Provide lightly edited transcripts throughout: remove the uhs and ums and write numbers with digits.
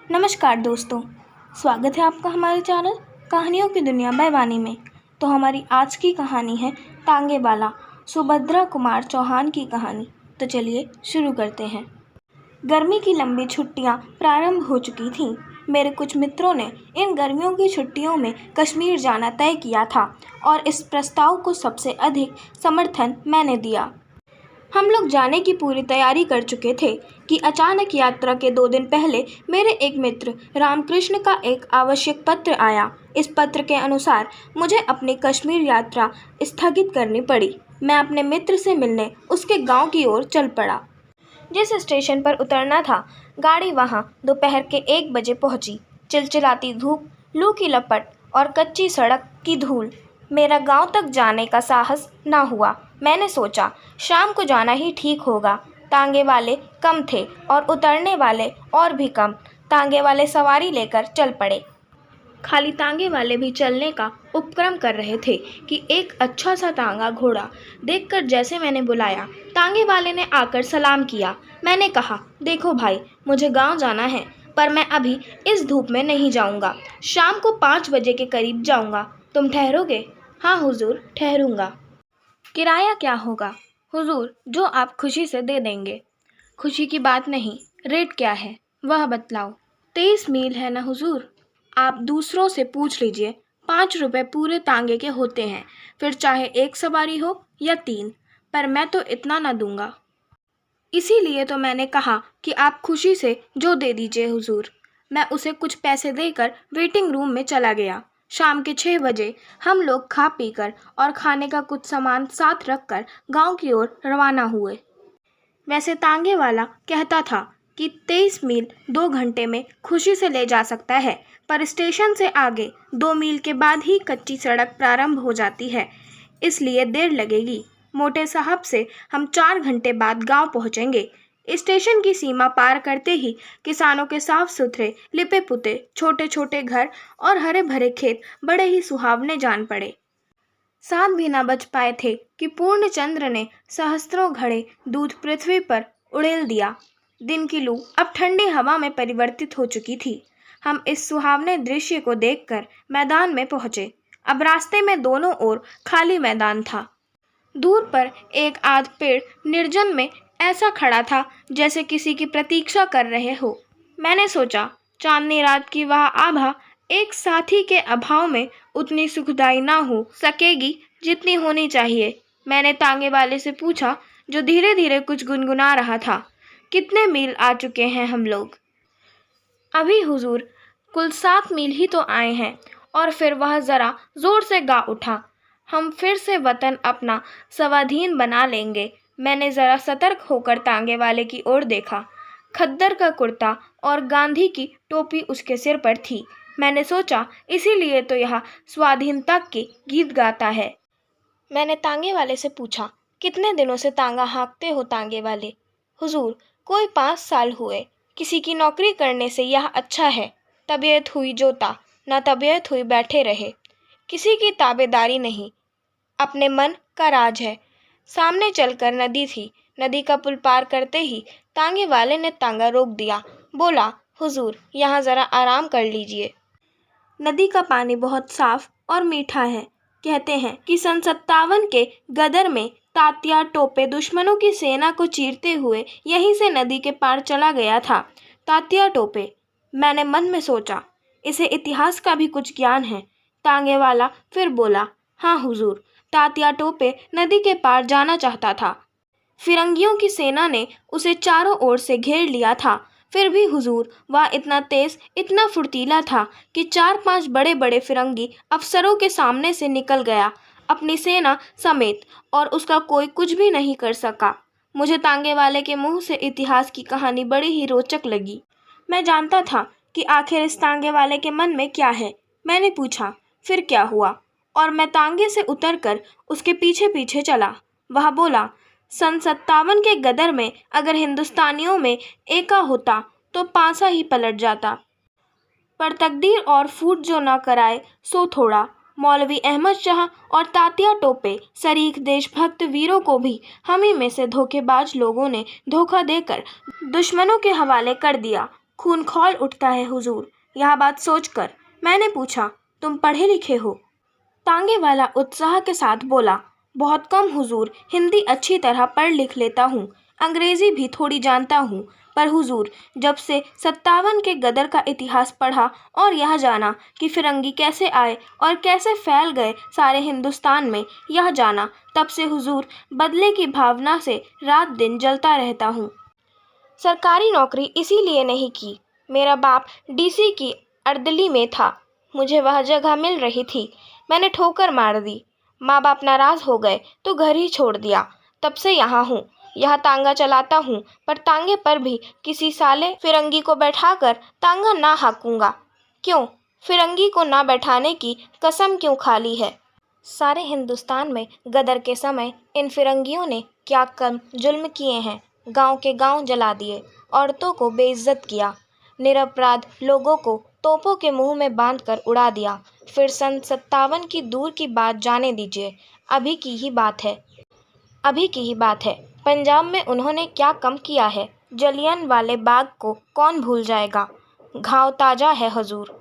नमस्कार दोस्तों, स्वागत है आपका हमारे चैनल कहानियों की दुनिया बाय वाणी में। तो हमारी आज की कहानी है तांगे वाला, सुभद्रा कुमार चौहान की कहानी। तो चलिए शुरू करते हैं। गर्मी की लंबी छुट्टियां प्रारंभ हो चुकी थीं। मेरे कुछ मित्रों ने इन गर्मियों की छुट्टियों में कश्मीर जाना तय किया था और इस प्रस्ताव को सबसे अधिक समर्थन मैंने दिया। हम लोग जाने की पूरी तैयारी कर चुके थे कि अचानक यात्रा के 2 दिन पहले मेरे एक मित्र रामकृष्ण का एक आवश्यक पत्र आया। इस पत्र के अनुसार मुझे अपनी कश्मीर यात्रा स्थगित करनी पड़ी। मैं अपने मित्र से मिलने उसके गांव की ओर चल पड़ा। जिस स्टेशन पर उतरना था, गाड़ी वहां दोपहर के 1 बजे पहुंची। चिलचिलाती धूप, लू की लपट और कच्ची सड़क की धूल, मेरा गांव तक जाने का साहस ना हुआ। मैंने सोचा शाम को जाना ही ठीक होगा। तांगे वाले कम थे और उतरने वाले और भी कम। तांगे वाले सवारी लेकर चल पड़े। खाली तांगे वाले भी चलने का उपक्रम कर रहे थे कि एक अच्छा सा तांगा घोड़ा देखकर जैसे मैंने बुलाया, तांगे वाले ने आकर सलाम किया। मैंने कहा, देखो भाई, मुझे गांव जाना है, पर मैं अभी इस धूप में नहीं जाऊंगा। शाम को 5 बजे के करीब जाऊंगा। तुम ठहरोगे? हाँ हुजूर, ठहरूंगा। किराया क्या होगा? हुजूर, जो आप खुशी से दे देंगे। खुशी की बात नहीं, रेट क्या है वह बतलाओ। 23 मील है ना हुजूर। आप दूसरों से पूछ लीजिए, 5 रुपए पूरे तांगे के होते हैं, फिर चाहे 1 सवारी हो या 3, पर मैं तो इतना ना दूंगा। इसीलिए तो मैंने कहा कि आप खुशी से जो दे दीजिए हुजूर। मैं उसे कुछ पैसे देकर वेटिंग रूम में चला गया। शाम के 6 बजे हम लोग खा पीकर और खाने का कुछ सामान साथ रखकर गांव की ओर रवाना हुए। वैसे तांगे वाला कहता था कि 23 मील 2 घंटे में खुशी से ले जा सकता है, पर स्टेशन से आगे 2 मील के बाद ही कच्ची सड़क प्रारंभ हो जाती है, इसलिए देर लगेगी। मोटे साहब से हम 4 घंटे बाद गांव पहुंचेंगे। स्टेशन की सीमा पार करते ही किसानों के साफ सुथरे लिपे पुते छोटे छोटे घर और हरे भरे खेत बड़े ही सुहावने जान पड़े। 7 भी न बज पाए थे कि पूर्णचंद्र ने सहस्त्रों घड़े दूध पृथ्वी पर उड़ेल दिया। दिन की लू अब ठंडी हवा में परिवर्तित हो चुकी थी। हम इस सुहावने दृश्य को देखकर मैदान में पहुंचे। अब रास्ते में दोनों ओर खाली मैदान था। दूर पर एक आध पेड़ निर्जन में ऐसा खड़ा था जैसे किसी की प्रतीक्षा कर रहे हो। मैंने सोचा, चांदनी रात की वह आभा एक साथी के अभाव में उतनी सुखदायी ना हो सकेगी जितनी होनी चाहिए। मैंने तांगे वाले से पूछा, जो धीरे धीरे कुछ गुनगुना रहा था, कितने मील आ चुके हैं हम लोग? अभी हुजूर कुल 7 मील ही तो आए हैं। और फिर वह जरा जोर से गा उठा, हम फिर से वतन अपना स्वाधीन बना लेंगे। मैंने जरा सतर्क होकर तांगे वाले की ओर देखा। खद्दर का कुर्ता और गांधी की टोपी उसके सिर पर थी। मैंने सोचा, इसीलिए तो यह स्वाधीनता के गीत गाता है। मैंने तांगे वाले से पूछा, कितने दिनों से तांगा हाँकते हो तांगे वाले? हुजूर, कोई 5 साल हुए। किसी की नौकरी करने से यह अच्छा है। तबीयत हुई जोता, न तबीयत हुई बैठे रहे। किसी की ताबेदारी नहीं, अपने मन का राज है। सामने चलकर नदी थी। नदी का पुल पार करते ही तांगे वाले ने तांगा रोक दिया। बोला, हुजूर, यहाँ जरा आराम कर लीजिए। नदी का पानी बहुत साफ और मीठा है। कहते हैं कि सन 57 के गदर में तात्या टोपे दुश्मनों की सेना को चीरते हुए यहीं से नदी के पार चला गया था। तात्या टोपे, मैंने मन में सोचा, इसे इतिहास का भी कुछ ज्ञान है। तांगे वाला फिर बोला, हाँ हुजूर, तात्या टोपे नदी के पार जाना चाहता था। फिरंगियों की सेना ने उसे चारों ओर से घेर लिया था। फिर भी हुजूर, वह इतना तेज, इतना फुर्तीला था कि 4-5 बड़े बड़े फिरंगी अफसरों के सामने से निकल गया अपनी सेना समेत, और उसका कोई कुछ भी नहीं कर सका। मुझे तांगे वाले के मुंह से इतिहास की कहानी बड़ी ही रोचक लगी। मैं जानता था कि आखिर इस तांगे वाले के मन में क्या है। मैंने पूछा, फिर क्या हुआ? और मैं तांगे से उतरकर उसके पीछे पीछे चला। वह बोला, सन 57 के गदर में अगर हिंदुस्तानियों में एका होता तो पासा ही पलट जाता, पर तकदीर और फूट जो ना कराए सो थोड़ा। मौलवी अहमद शाह और तात्या टोपे शरीक देशभक्त वीरों को भी हम ही में से धोखेबाज लोगों ने धोखा देकर दुश्मनों के हवाले कर दिया। खून खौल उठता है हुजूर। यह बात सोचकर मैंने पूछा, तुम पढ़े लिखे हो? तांगे वाला उत्साह के साथ बोला, बहुत कम हुजूर, हिंदी अच्छी तरह पढ़ लिख लेता हूँ, अंग्रेजी भी थोड़ी जानता हूँ, पर हुजूर जब से 57 के गदर का इतिहास पढ़ा और यह जाना कि फिरंगी कैसे आए और कैसे फैल गए सारे हिंदुस्तान में, यह जाना, तब से हुजूर बदले की भावना से रात दिन जलता रहता हूँ। सरकारी नौकरी इसीलिए नहीं की, मेरा बाप डीसी की अर्दली में था, मुझे वह जगह मिल रही थी, मैंने ठोकर मार दी। माँ बाप नाराज हो गए तो घर ही छोड़ दिया, तब से यहाँ हूँ। यह तांगा चलाता हूँ, पर तांगे पर भी किसी साले फिरंगी को बैठाकर तांगा ना हाँकूंगा। क्यों? फिरंगी को ना बैठाने की कसम क्यों खा ली है? सारे हिंदुस्तान में गदर के समय इन फिरंगियों ने क्या कम जुल्म किए हैं। गांव के गांव जला दिए, औरतों को बेइज्जत किया, निरपराध लोगों को तोपों के मुंह में बांधकर उड़ा दिया। फिर सन 57 की दूर की बात जाने दीजिए, अभी की ही बात है। पंजाब में उन्होंने क्या कम किया है, जलियन वाले बाग को कौन भूल जाएगा। घाव ताज़ा है हुजूर।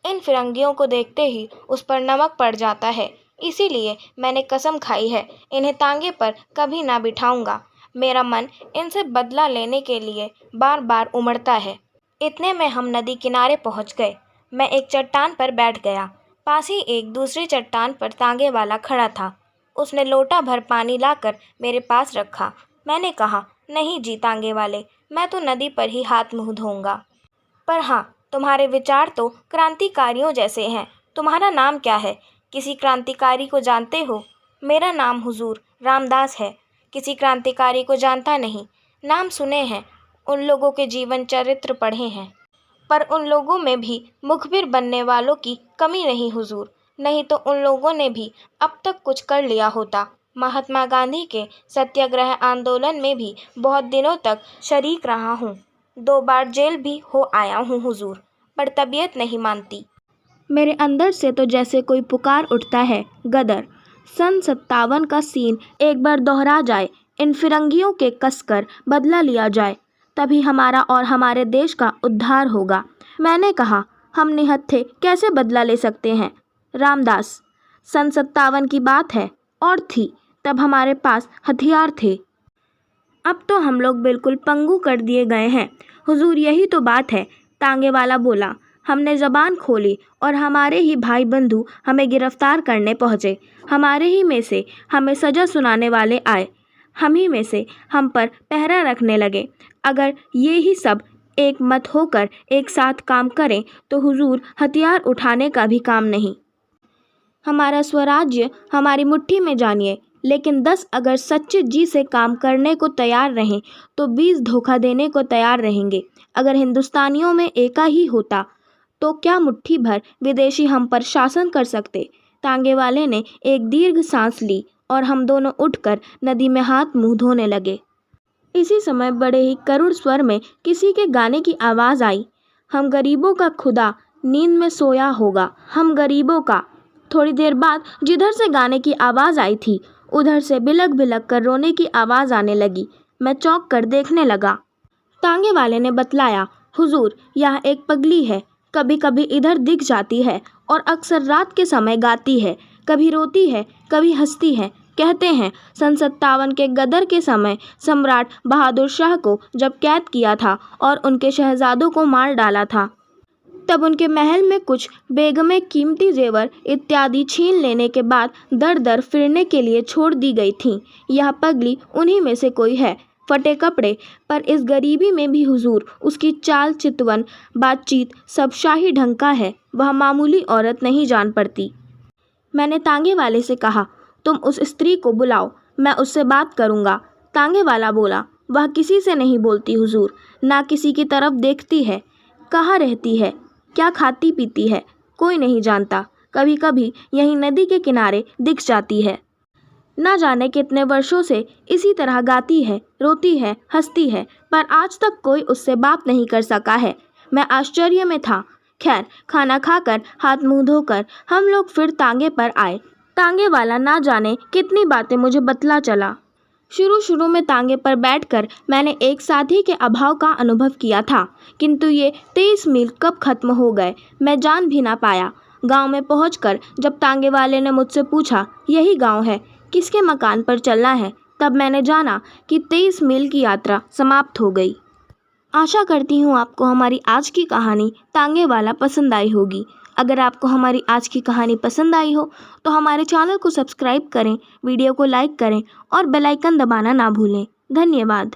इन फिरंगियों को देखते ही उस पर नमक पड़ जाता है, इसीलिए मैंने कसम खाई है, इन्हें तांगे पर कभी ना बिठाऊंगा। मेरा मन इनसे बदला लेने के लिए बार बार उमड़ता है। इतने में हम नदी किनारे पहुंच गए। मैं एक चट्टान पर बैठ गया। पास ही एक दूसरी चट्टान पर तांगे वाला खड़ा था। उसने लोटा भर पानी लाकर मेरे पास रखा। मैंने कहा, नहीं जी तांगे वाले, मैं तो नदी पर ही हाथ मुँह धोऊंगा। पर हाँ, तुम्हारे विचार तो क्रांतिकारियों जैसे हैं। तुम्हारा नाम क्या है? किसी क्रांतिकारी को जानते हो? मेरा नाम हुजूर रामदास है। किसी क्रांतिकारी को जानता नहीं, नाम सुने हैं, उन लोगों के जीवन चरित्र पढ़े हैं, पर उन लोगों में भी मुखबिर बनने वालों की कमी नहीं हुजूर, नहीं तो उन लोगों ने भी अब तक कुछ कर लिया होता। महात्मा गांधी के सत्याग्रह आंदोलन में भी बहुत दिनों तक शरीक रहा हूँ। 2 बार जेल भी हो आया हूँ हुजूर, पर तबीयत नहीं मानती। मेरे अंदर से तो जैसे कोई पुकार उठता है, गदर, सन 57 का सीन एक बार दोहरा जाए, इन फिरंगियों के कसकर बदला लिया जाए, तभी हमारा और हमारे देश का उद्धार होगा। मैंने कहा, हम निहत्थे कैसे बदला ले सकते हैं? रामदास, सन 57 की बात है, और थी, तब हमारे पास हथियार थे। अब तो हम लोग बिल्कुल पंगु कर दिए गए हैं हुजूर, यही तो बात है। तांगे वाला बोला, हमने ज़बान खोली और हमारे ही भाई बंधु हमें गिरफ्तार करने पहुँचे। हमारे ही में से हमें सज़ा सुनाने वाले आए, हम ही में से हम पर पहरा रखने लगे। अगर ये ही सब एक मत होकर एक साथ काम करें तो हुजूर हथियार उठाने का भी काम नहीं। हमारा स्वराज्य हमारी मुट्ठी में जानिए, लेकिन 10 अगर सच्चे जी से काम करने को तैयार रहें तो 20 धोखा देने को तैयार रहेंगे। अगर हिंदुस्तानियों में एका ही होता तो क्या मुट्ठी भर विदेशी हम पर शासन कर सकते? तांगे वाले ने एक दीर्घ सांस ली और हम दोनों उठकर नदी में हाथ मुंह धोने लगे। इसी समय बड़े ही करुण स्वर में किसी के गाने की आवाज़ आई, हम गरीबों का खुदा नींद में सोया होगा, हम गरीबों का। थोड़ी देर बाद जिधर से गाने की आवाज़ आई थी उधर से बिलक बिलक कर रोने की आवाज़ आने लगी। मैं चौंक कर देखने लगा। तांगे वाले ने बतलाया, हुजूर यह एक पगली है, कभी कभी इधर दिख जाती है और अक्सर रात के समय गाती है, कभी रोती है कभी हंसती है। कहते हैं सन 57 के गदर के समय सम्राट बहादुर शाह को जब कैद किया था और उनके शहजादों को मार डाला था, तब उनके महल में कुछ बेगमें कीमती जेवर इत्यादि छीन लेने के बाद दर दर फिरने के लिए छोड़ दी गई थीं। यह पगली उन्हीं में से कोई है। फटे कपड़े, पर इस गरीबी में भी हुजूर उसकी चाल चितवन, बातचीत सब शाही ढंग का है। वह मामूली औरत नहीं जान पड़ती। मैंने तांगे वाले से कहा, तुम उस स्त्री को बुलाओ, मैं उससे बात करूँगा। तांगे वाला बोला, वह किसी से नहीं बोलती हुजूर, ना किसी की तरफ देखती है। कहाँ रहती है, क्या खाती पीती है, कोई नहीं जानता। कभी कभी यहीं नदी के किनारे दिख जाती है। ना जाने कितने वर्षों से इसी तरह गाती है, रोती है, हंसती है, पर आज तक कोई उससे बात नहीं कर सका है। मैं आश्चर्य में था। खैर, खाना खाकर हाथ मुंह धोकर हम लोग फिर तांगे पर आए। तांगे वाला ना जाने कितनी बातें मुझे बतला चला। शुरू में तांगे पर बैठकर मैंने एक साथी के अभाव का अनुभव किया था, किंतु ये 23 मील कब खत्म हो गए मैं जान भी ना पाया। गांव में पहुंचकर जब तांगे वाले ने मुझसे पूछा, यही गांव है, किसके मकान पर चलना है, तब मैंने जाना कि 23 मील की यात्रा समाप्त हो गई। आशा करती हूँ आपको हमारी आज की कहानी तांगे वाला पसंद आई होगी। अगर आपको हमारी आज की कहानी पसंद आई हो तो हमारे चैनल को सब्सक्राइब करें, वीडियो को लाइक करें और बेल आइकन दबाना ना भूलें। धन्यवाद।